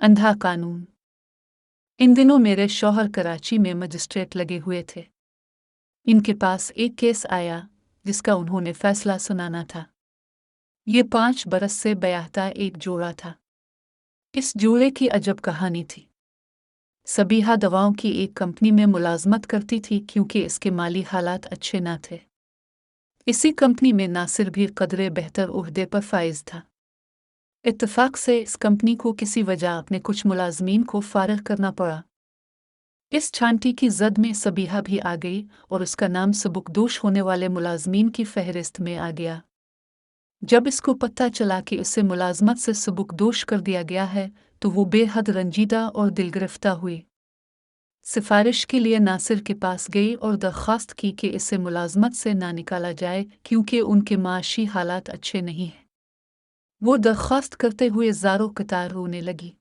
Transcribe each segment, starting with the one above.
अंधा कानून। इन दिनों मेरे शौहर कराची में मजिस्ट्रेट लगे हुए थे। इनके पास एक केस आया जिसका उन्होंने फैसला सुनाना था। ये 5 बरस से ब्याहता एक जोड़ा था। इस जोड़े की अजब कहानी थी। सबीहा दवाओं की एक कंपनी में मुलाजमत करती थी क्योंकि इसके माली हालात अच्छे न थे। इसी कंपनी में नासिर भी कदरे बेहतर ओहदे पर फाइज था। इत्तेफाक से इस कंपनी को किसी वजह अपने कुछ मुलाजमीन को फारिग करना पड़ा। इस छांटी की जद में सबीहा भी आ गई और उसका नाम सबुकदोश होने वाले मुलाजमीन की फहरिस्त में आ गया। जब इसको पता चला कि उसे मुलाजमत से सबुकदोश कर दिया गया है तो वो बेहद रंजीदा और दिलगिरफ्ता हुई। सिफारिश के लिए नासिर के पास गई और दरख्वास्त की कि इसे मुलाजमत से ना निकाला जाए क्योंकि उनके माशी हालात अच्छे नहीं हैं। वो दरख्वास्त करते हुए ज़ारो कतार रोने लगी।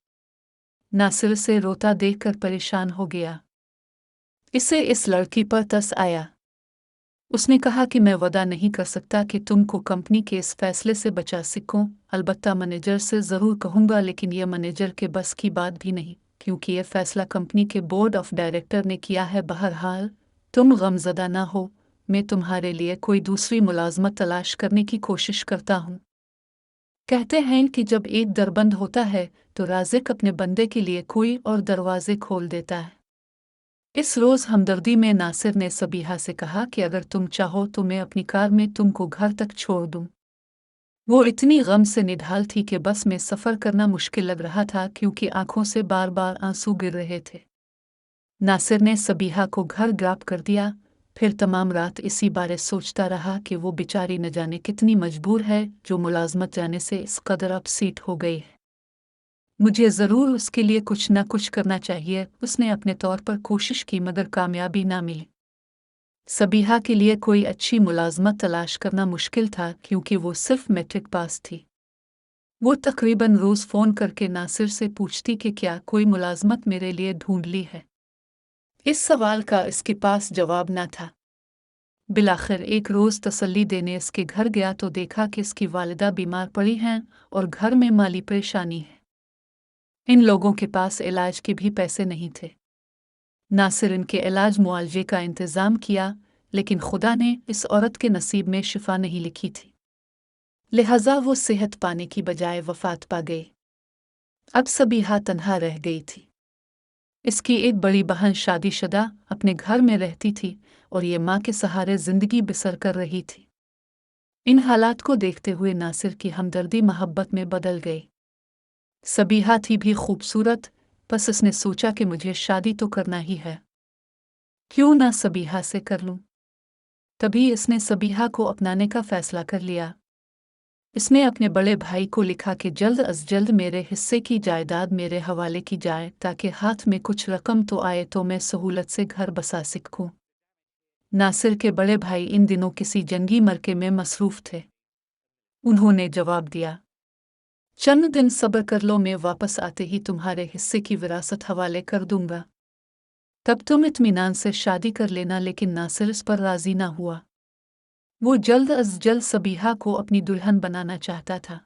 नासिर से रोता देखकर परेशान हो गया। इसे इस लड़की पर तरस आया। उसने कहा कि मैं वादा नहीं कर सकता कि तुमको कंपनी के इस फैसले से बचा सकूं। अलबत्ता मैनेजर से ज़रूर कहूँगा, लेकिन यह मैनेजर के बस की बात भी नहीं क्योंकि यह फैसला कंपनी के बोर्ड ऑफ डायरेक्टर ने किया है। बहरहाल तुम गमज़दा ना हो, मैं तुम्हारे लिए कोई दूसरी मुलाजमत तलाश करने की कोशिश करता हूँ। कहते हैं कि जब एक दर बंद होता है तो राज़िक अपने बंदे के लिए कोई और दरवाजे खोल देता है। इस रोज़ हमदर्दी में नासिर ने सबीहा से कहा कि अगर तुम चाहो तो मैं अपनी कार में तुमको घर तक छोड़ दूं। वो इतनी गम से निढाल थी कि बस में सफ़र करना मुश्किल लग रहा था क्योंकि आंखों से बार बार आंसू गिर रहे थे। नासिर ने सबीहा को घर ड्रॉप कर दिया। फिर तमाम रात इसी बारे सोचता रहा कि वो बेचारी न जाने कितनी मजबूर है जो मुलाजमत जाने से इस कदर अपसीट हो गई है। मुझे ज़रूर उसके लिए कुछ न कुछ करना चाहिए। उसने अपने तौर पर कोशिश की मगर कामयाबी ना मिली। सबीहा के लिए कोई अच्छी मुलाजमत तलाश करना मुश्किल था क्योंकि वो सिर्फ मैट्रिक पास थी। वो तकरीबन रोज़ फ़ोन करके नासिर से पूछती कि क्या कोई मुलाजमत मेरे लिए ढूंढ ली है। इस सवाल का इसके पास जवाब न था। बिलाखिर एक रोज़ तसल्ली देने इसके घर गया तो देखा कि इसकी वालिदा बीमार पड़ी हैं और घर में माली परेशानी है। इन लोगों के पास इलाज के भी पैसे नहीं थे। नासिर इनके इलाज मुआवजे का इंतज़ाम किया, लेकिन खुदा ने इस औरत के नसीब में शिफा नहीं लिखी थी। लिहाजा वो सेहत पाने की बजाय वफ़ात पा गई। अब सबीहा तन्हा रह गई थी। इसकी एक बड़ी बहन शादीशुदा अपने घर में रहती थी और ये माँ के सहारे ज़िंदगी बसर कर रही थी। इन हालात को देखते हुए नासिर की हमदर्दी मोहब्बत में बदल गई। सबीहा थी भी खूबसूरत, बस उसने सोचा कि मुझे शादी तो करना ही है, क्यों ना सबीहा से कर लूं। तभी इसने सबीहा को अपनाने का फैसला कर लिया। इसने अपने बड़े भाई को लिखा कि जल्द अज जल्द मेरे हिस्से की जायदाद मेरे हवाले की जाए ताकि हाथ में कुछ रकम तो आए तो मैं सहूलत से घर बसा सकूं। नासिर के बड़े भाई इन दिनों किसी जंगी मरके में मसरूफ थे। उन्होंने जवाब दिया, चंद दिन सब्र कर लो, मैं वापस आते ही तुम्हारे हिस्से की विरासत हवाले कर दूंगा, तब तुम इत्मीनान से शादी कर लेना। लेकिन नासिर इस पर राजी ना हुआ। वो जल्द अज जल्द सबीहा को अपनी दुल्हन बनाना चाहता था।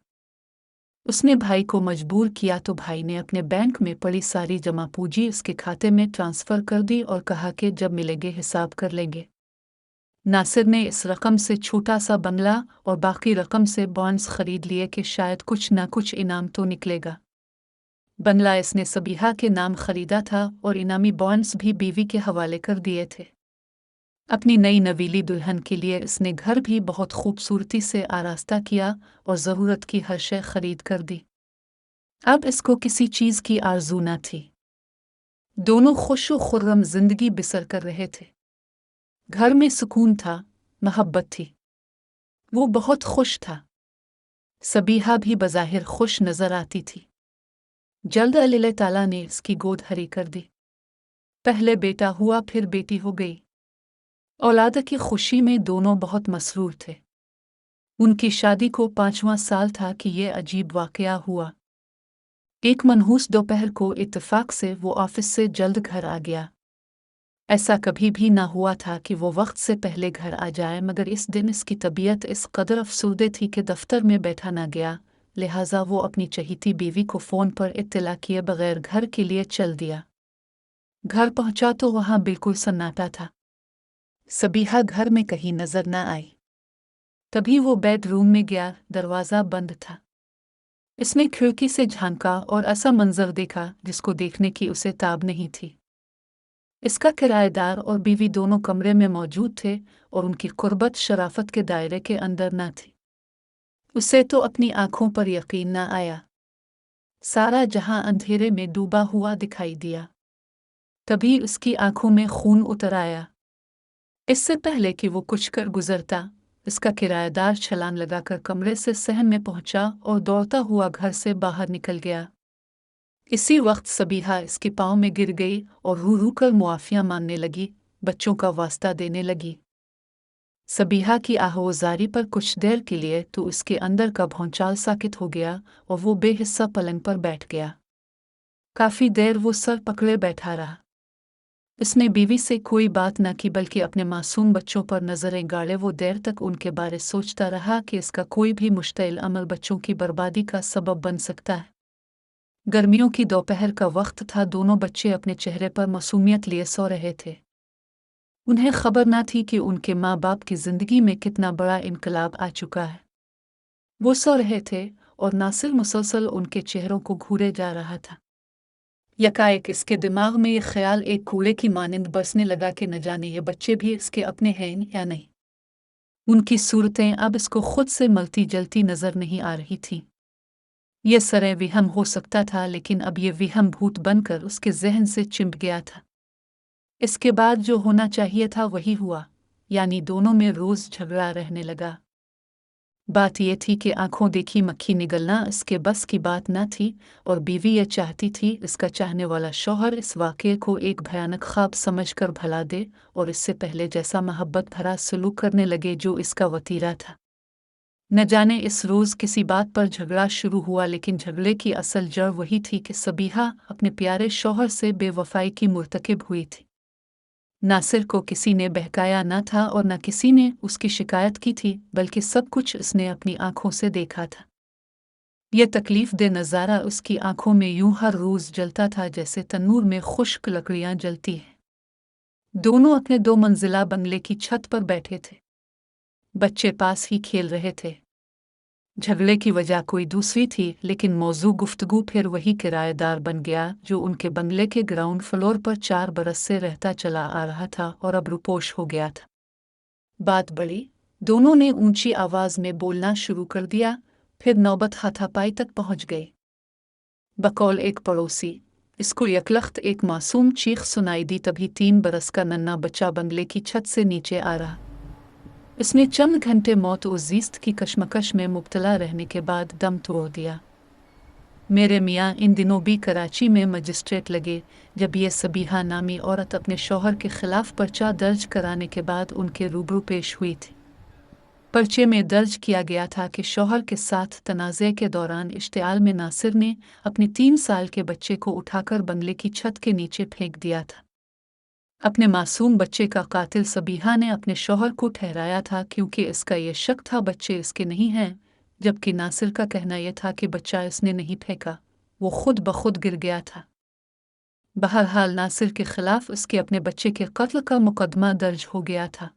उसने भाई को मजबूर किया तो भाई ने अपने बैंक में पड़ी सारी जमा पूंजी उसके खाते में ट्रांसफ़र कर दी और कहा कि जब मिलेंगे हिसाब कर लेंगे। नासिर ने इस रकम से छोटा सा बंगला और बाकी रकम से बॉन्ड्स खरीद लिए कि शायद कुछ ना कुछ इनाम तो निकलेगा। बंगला इसने सबीहा के नाम खरीदा था और इनामी बॉन्ड्स भी बीवी के हवाले कर दिए थे। अपनी नई नवीली दुल्हन के लिए इसने घर भी बहुत खूबसूरती से आरास्ता किया और ज़रूरत की हर शय खरीद कर दी। अब इसको किसी चीज़ की आरज़ू न थी। दोनों खुश व खुर्रम जिंदगी बसर कर रहे थे। घर में सुकून था, मोहब्बत थी। वो बहुत खुश था। सबीहा भी बज़ाहिर खुश नजर आती थी। जल्द अल्लाह ताला ने इसकी गोद हरी कर दी। पहले बेटा हुआ, फिर बेटी हो गई। औलाद की खुशी में दोनों बहुत मसरूर थे। उनकी शादी को 5वां साल था कि ये अजीब वाक़या हुआ। एक मनहूस दोपहर को इत्तेफाक से वो ऑफिस से जल्द घर आ गया। ऐसा कभी भी ना हुआ था कि वो वक्त से पहले घर आ जाए, मगर इस दिन इसकी तबीयत इस कदर अफसुर्दे थी कि दफ्तर में बैठा ना गया। लिहाजा वो अपनी चहीती बीवी को फ़ोन पर इत्तला किए बगैर घर के लिए चल दिया। घर पहुंचा तो वहां बिल्कुल सन्नाटा था। सबीहा घर में कहीं नजर न आई। तभी वो बेडरूम में गया, दरवाज़ा बंद था। इसने खिड़की से झांका और ऐसा मंजर देखा जिसको देखने की उसे ताब नहीं थी। इसका किराएदार और बीवी दोनों कमरे में मौजूद थे और उनकी कुर्बत शराफत के दायरे के अंदर न थी। उसे तो अपनी आंखों पर यकीन न आया। सारा जहां अंधेरे में डूबा हुआ दिखाई दिया। तभी उसकी आंखों में खून उतर आया। इससे पहले कि वो कुछ कर गुजरता, इसका किराएदार छलांग लगाकर कमरे से सहन में पहुंचा और दौड़ता हुआ घर से बाहर निकल गया। इसी वक्त सबीहा इसके पाँव में गिर गई और रू रू कर मुआफिया मांगने लगी, बच्चों का वास्ता देने लगी। सबीहा की आहोजारी पर कुछ देर के लिए तो उसके अंदर का भौंचाल साकित हो गया और वो बेहिस्सा पलंग पर बैठ गया। काफी देर वो सर पकड़े बैठा रहा। इसने बीवी से कोई बात न की बल्कि अपने मासूम बच्चों पर नजरें गाड़े वो देर तक उनके बारे सोचता रहा कि इसका कोई भी मुश्तिल अमल बच्चों की बर्बादी का सबब बन सकता है। गर्मियों की दोपहर का वक्त था। दोनों बच्चे अपने चेहरे पर मासूमियत लिए सो रहे थे। उन्हें खबर न थी कि उनके माँ बाप की जिंदगी में कितना बड़ा इनकलाब आ चुका है। वो सो रहे थे और नासिर मुसलसल उनके चेहरों को घूरे जा रहा था। यकाएक इसके दिमाग में ये ख्याल एक कूड़े की मानिंद बरसने लगा कि न जाने ये बच्चे भी इसके अपने हैं या नहीं। उनकी सूरतें अब इसको खुद से मलती जलती नजर नहीं आ रही थीं। ये सरे विहम हो सकता था, लेकिन अब ये विहम भूत बनकर उसके जहन से चिंब गया था। इसके बाद जो होना चाहिए था वही हुआ, यानी दोनों में रोज झगड़ा रहने लगा। बात यह थी कि आंखों देखी मक्खी निगलना इसके बस की बात न थी और बीवी यह चाहती थी इसका चाहने वाला शौहर इस वाक़ये को एक भयानक ख्वाब समझकर भला दे और इससे पहले जैसा मोहब्बत भरा सलूक करने लगे जो इसका वतीरा था। न जाने इस रोज़ किसी बात पर झगड़ा शुरू हुआ, लेकिन झगड़े की असल जड़ वही थी कि सबीहा अपने प्यारे शौहर से बेवफाई की मुर्तकिब हुई थी। नासिर को किसी ने बहकाया न था और न किसी ने उसकी शिकायत की थी, बल्कि सब कुछ उसने अपनी आंखों से देखा था। यह तकलीफ दे नज़ारा उसकी आंखों में यूं हर रोज़ जलता था जैसे तन्नूर में खुश्क लकड़ियां जलती हैं। दोनों अपने 2 मंजिला बंगले की छत पर बैठे थे। बच्चे पास ही खेल रहे थे। झगड़े की वजह कोई दूसरी थी, लेकिन मौजू गुफ्तगू फिर वही किराएदार बन गया जो उनके बंगले के ग्राउंड फ्लोर पर 4 बरस से रहता चला आ रहा था और अब रुपोश हो गया था। बात बढ़ी, दोनों ने ऊंची आवाज में बोलना शुरू कर दिया, फिर नौबत हाथापाई तक पहुंच गई। बकौल एक पड़ोसी, इसको यकलख्त एक मासूम चीख सुनाई दी। तभी 3 बरस का नन्हा बच्चा बंगले की छत से नीचे आ रहा। इसने चंद घंटे मौत और ज़ीस्त की कशमकश में मुब्तला रहने के बाद दम तोड़ दिया। मेरे मियाँ इन दिनों भी कराची में मजिस्ट्रेट लगे जब ये सबीहा नामी औरत अपने शौहर के खिलाफ पर्चा दर्ज कराने के बाद उनके रूबरू पेश हुई थी। पर्चे में दर्ज किया गया था कि शौहर के साथ तनाज़े के दौरान इश्तियाल में नासिर ने अपने 3 साल के बच्चे को उठाकर बंगले की छत के नीचे फेंक दिया था। अपने मासूम बच्चे का कातिल सबीहा ने अपने शौहर को ठहराया था, क्योंकि इसका यह शक था बच्चे इसके नहीं हैं, जबकि नासिर का कहना यह था कि बच्चा इसने नहीं फेंका, वो खुद ब खुद गिर गया था। बहरहाल नासिर के खिलाफ उसके अपने बच्चे के कत्ल का मुकदमा दर्ज हो गया था।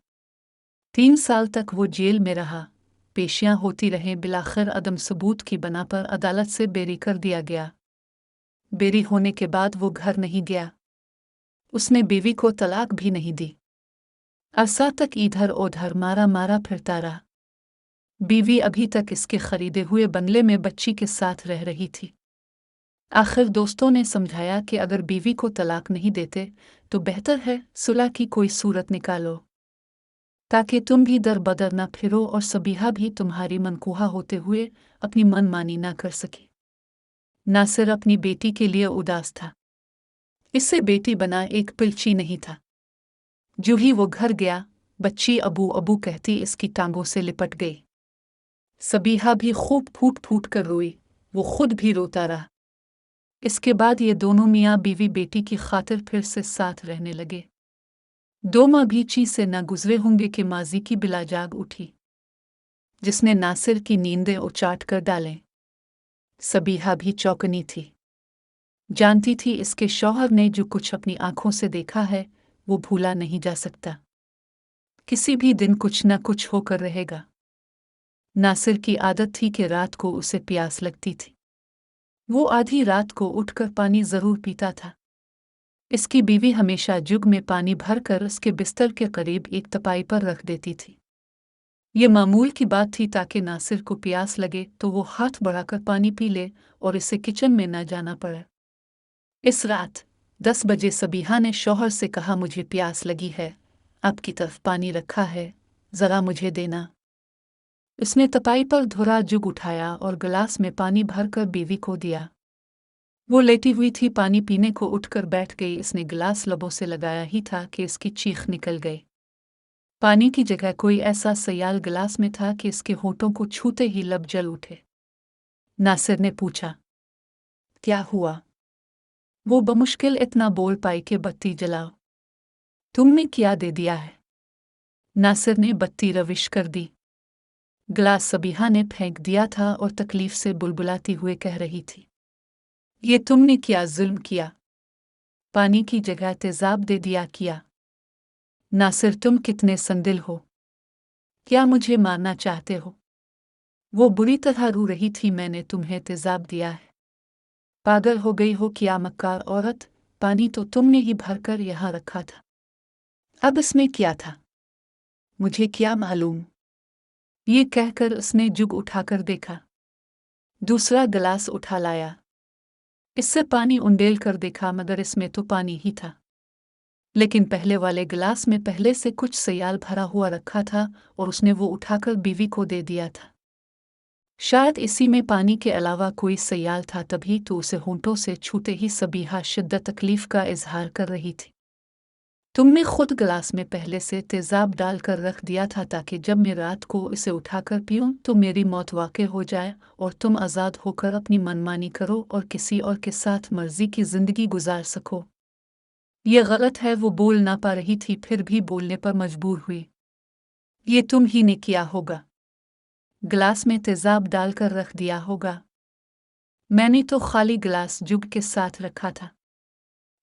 3 साल तक वो जेल में रहा। पेशियां होती रहें, बिलाखिर अदम सबूत की बना पर अदालत से बेरी कर दिया गया। बेरी होने के बाद वो घर नहीं गया। उसने बीवी को तलाक भी नहीं दी। अरसा तक इधर उधर मारा मारा फिरता रहा। बीवी अभी तक इसके खरीदे हुए बंगले में बच्ची के साथ रह रही थी। आखिर दोस्तों ने समझाया कि अगर बीवी को तलाक नहीं देते तो बेहतर है सुलह की कोई सूरत निकालो, ताकि तुम भी दर बदर न फिरो और सबीहा भी तुम्हारी मनकूहा होते हुए अपनी मनमानी न कर सके। नासिर अपनी बेटी के लिए उदास था। इससे बेटी बना एक पिलची नहीं था। जो ही वो घर गया, बच्ची अबू अबू कहती इसकी टांगों से लिपट गई। सबीहा भी खूब फूट फूट कर रोई, वो खुद भी रोता रहा। इसके बाद ये दोनों मियाँ बीवी बेटी की खातिर फिर से साथ रहने लगे। 2 माह भी चीज से न गुजरे होंगे कि माजी की बिला जाग उठी, जिसने नासिर की नींदें उचाट कर डालें। सबीहा भी चौकनी थी। जानती थी इसके शौहर ने जो कुछ अपनी आंखों से देखा है वो भूला नहीं जा सकता। किसी भी दिन कुछ न कुछ होकर रहेगा। नासिर की आदत थी कि रात को उसे प्यास लगती थी। वो आधी रात को उठकर पानी जरूर पीता था। इसकी बीवी हमेशा जुग में पानी भरकर उसके बिस्तर के करीब एक तपाई पर रख देती थी। ये मामूल की बात थी ताकि नासिर को प्यास लगे तो वो हाथ बढ़ाकर पानी पी ले और इसे किचन में न जाना पड़े। इस रात 10 बजे सबीहा ने शौहर से कहा, मुझे प्यास लगी है, आपकी तरफ पानी रखा है, जरा मुझे देना। उसने तपाई पर धुरा जुग उठाया और गिलास में पानी भरकर बीवी को दिया। वो लेटी हुई थी, पानी पीने को उठकर बैठ गई। इसने गिलास लबों से लगाया ही था कि इसकी चीख निकल गई। पानी की जगह कोई ऐसा सयाल गिलास में था कि इसके होठों को छूते ही लब जल उठे। नासिर ने पूछा, क्या हुआ? वो बमुश्किल इतना बोल पाई कि बत्ती जलाओ। तुमने क्या दे दिया है? नासिर ने बत्ती रविश कर दी। गिलास सबीहा ने फेंक दिया था और तकलीफ से बुलबुलाती हुए कह रही थी, ये तुमने क्या जुल्म किया? पानी की जगह तेजाब दे दिया किया। नासिर, तुम कितने संदिल हो? क्या मुझे मारना चाहते हो? वो बुरी तरह रो रही थी। मैंने तुम्हें तेजाब दिया है? पागल हो गई हो क्या मक्कार औरत? पानी तो तुमने ही भरकर यहाँ रखा था। अब इसमें क्या था? मुझे क्या मालूम? ये कहकर उसने जुग उठाकर देखा। दूसरा गिलास उठा लाया। इससे पानी उंडेल कर देखा मगर इसमें तो पानी ही था। लेकिन पहले वाले गिलास में पहले से कुछ सयाल भरा हुआ रखा था और उसने वो उठाकर बीवी को दे दिया था। शायद इसी में पानी के अलावा कोई सयाल था, तभी तो उसे होंठों से छूते ही सबीहा शिद्दत तकलीफ का इजहार कर रही थी। तुमने खुद गिलास में पहले से तेजाब डालकर रख दिया था ताकि जब मैं रात को इसे उठाकर पीऊं तो मेरी मौत वाक़ई हो जाए और तुम आज़ाद होकर अपनी मनमानी करो और किसी और के साथ मर्जी की जिंदगी गुजार सको। ये गलत है। वो बोल ना पा रही थी, फिर भी बोलने पर मजबूर हुई। ये तुम ही ने किया होगा। गिलास में तेजाब डालकर रख दिया होगा। मैंने तो खाली गिलास जुग के साथ रखा था।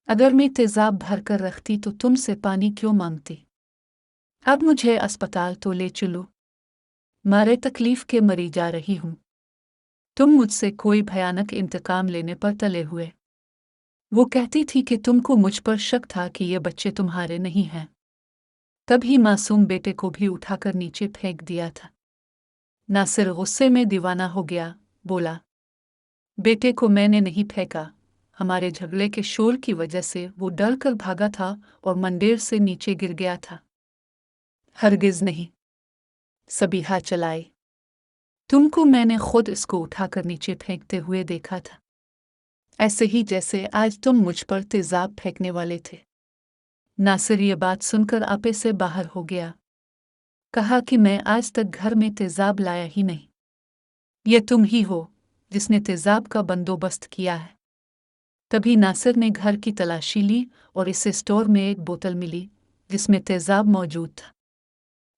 अगर मैं तेजाब भरकर रखती तो तुमसे पानी क्यों मांगती? अब मुझे अस्पताल तो ले चलो। मारे तकलीफ के मरी जा रही हूं। तुम मुझसे कोई भयानक इंतकाम लेने पर तले हुए। वो कहती थी कि तुमको मुझ पर शक था कि ये बच्चे तुम्हारे नहीं हैं। तभी मासूम बेटे को भी उठाकर नीचे फेंक दिया था। नासिर गुस्से में दीवाना हो गया, बोला, बेटे को मैंने नहीं फेंका। हमारे झगड़े के शोर की वजह से वो डर कर भागा था और मंदिर से नीचे गिर गया था। हरगिज नहीं। सबीहा चलाई। तुमको मैंने खुद इसको उठाकर नीचे फेंकते हुए देखा था, ऐसे ही जैसे आज तुम मुझ पर तेजाब फेंकने वाले थे। नासिर ये बात सुनकर आपे से बाहर हो गया। कहा कि मैं आज तक घर में तेजाब लाया ही नहीं। ये तुम ही हो जिसने तेजाब का बंदोबस्त किया है। तभी नासिर ने घर की तलाशी ली और इसे स्टोर में एक बोतल मिली जिसमें तेजाब मौजूद था।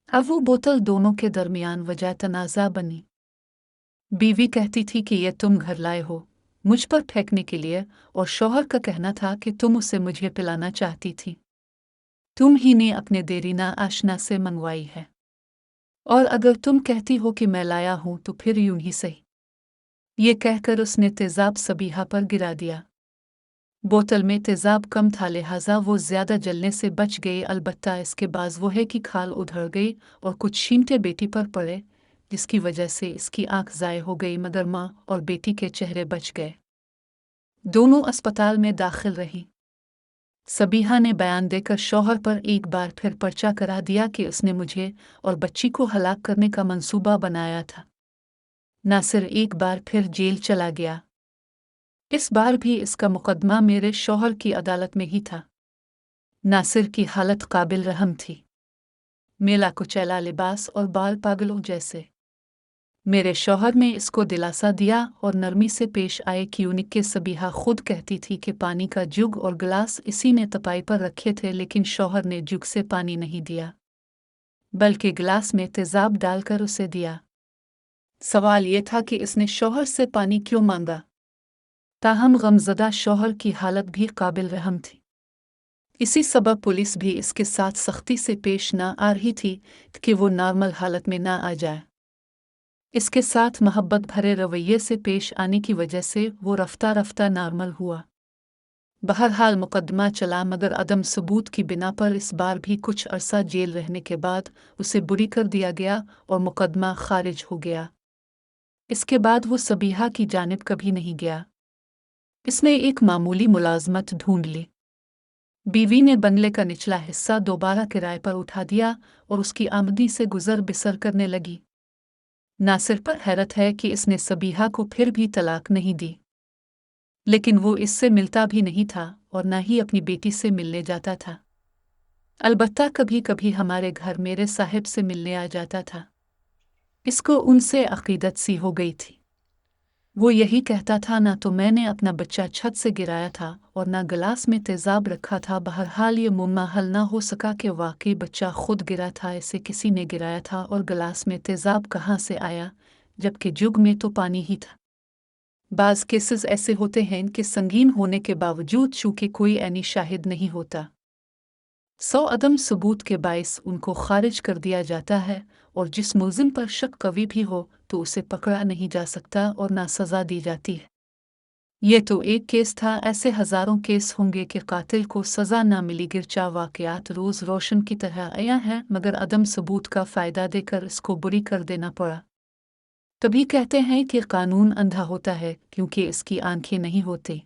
अब वो बोतल दोनों के दरमियान वजह तनाज़ा बनी। बीवी कहती थी कि ये तुम घर लाए हो मुझ पर फेंकने के लिए, और शौहर का कहना था कि तुम उसे मुझे पिलाना चाहती थी। तुम ही ने अपने देरीना आशना से मंगवाई है, और अगर तुम कहती हो कि मैं लाया हूं तो फिर यूं ही सही। ये कहकर उसने तेजाब सबीहा पर गिरा दिया। बोतल में तेजाब कम था, लिहाजा वो ज्यादा जलने से बच गई। अलबत्ता इसके बाज वो है कि खाल उधड़ गई और कुछ छींटे बेटी पर पड़े, जिसकी वजह से इसकी आंख ज़ाय हो गई, मगर माँ और बेटी के चेहरे बच गए। दोनों अस्पताल में दाखिल रही। सबीहा ने बयान देकर शौहर पर एक बार फिर पर्चा करा दिया कि उसने मुझे और बच्ची को हलाक करने का मंसूबा बनाया था। नासिर एक बार फिर जेल चला गया। इस बार भी इसका मुकदमा मेरे शौहर की अदालत में ही था। नासिर की हालत काबिल रहम थी। मेला कुचैला लिबास और बाल पागलों जैसे। मेरे शौहर ने इसको दिलासा दिया और नरमी से पेश आए क्यूनिक के सबीहा खुद कहती थी कि पानी का जुग और गिलास इसी ने तपाई पर रखे थे, लेकिन शौहर ने जुग से पानी नहीं दिया बल्कि गिलास में तेजाब डालकर उसे दिया। सवाल ये था कि इसने शौहर से पानी क्यों मांगा। ताहम गमज़दा शौहर की हालत भी काबिल रहम थी। इसी सबब पुलिस भी इसके साथ सख्ती से पेश न आ रही थी कि वो नॉर्मल हालत में न आ जाए। इसके साथ मोहब्बत भरे रवैये से पेश आने की वजह से वो रफ्ता रफ्ता नॉर्मल हुआ। बहरहाल मुकदमा चला, मगर अदम सबूत की बिना पर इस बार भी कुछ अरसा जेल रहने के बाद उसे बरी कर दिया गया और मुकदमा खारिज हो गया। इसके बाद वो सबीहा की जानिब कभी नहीं गया। इसने एक मामूली मुलाजमत ढूंढ ली। बीवी ने बंगले का निचला हिस्सा दोबारा किराए पर उठा दिया और उसकी आमदनी से गुजर बिसर करने लगी। नासिर पर हैरत है कि इसने सबीहा को फिर भी तलाक नहीं दी, लेकिन वो इससे मिलता भी नहीं था और न ही अपनी बेटी से मिलने जाता था। अलबत्ता कभी कभी हमारे घर मेरे साहिब से मिलने आ जाता था। इसको उनसे अकीदत सी हो गई थी। वो यही कहता था, ना तो मैंने अपना बच्चा छत से गिराया था और ना गिलास में तेजाब रखा था। बहरहाल ये मुम्मा हल ना हो सका कि वाकई बच्चा खुद गिरा था, इसे किसी ने गिराया था और गिलास में तेजाब कहाँ से आया, जबकि जुग में तो पानी ही था। बाज़ केसेस ऐसे होते हैं कि संगीन होने के बावजूद चूंकि कोई ऐनी शाहिद नहीं होता, सौ अदम सबूत के बाइस उनको खारिज कर दिया जाता है और जिस मुल्जिम पर शक कवी भी हो तो उसे पकड़ा नहीं जा सकता और ना सज़ा दी जाती है। ये तो एक केस था, ऐसे हज़ारों केस होंगे कि कातिल को सज़ा ना मिली। गिरचा वाक़यात रोज़ रोशन की तरह आया है, मगर अदम सबूत का फ़ायदा देकर इसको बुरी कर देना पड़ा। तभी कहते हैं कि कानून अंधा होता है क्योंकि इसकी आंखें नहीं होती।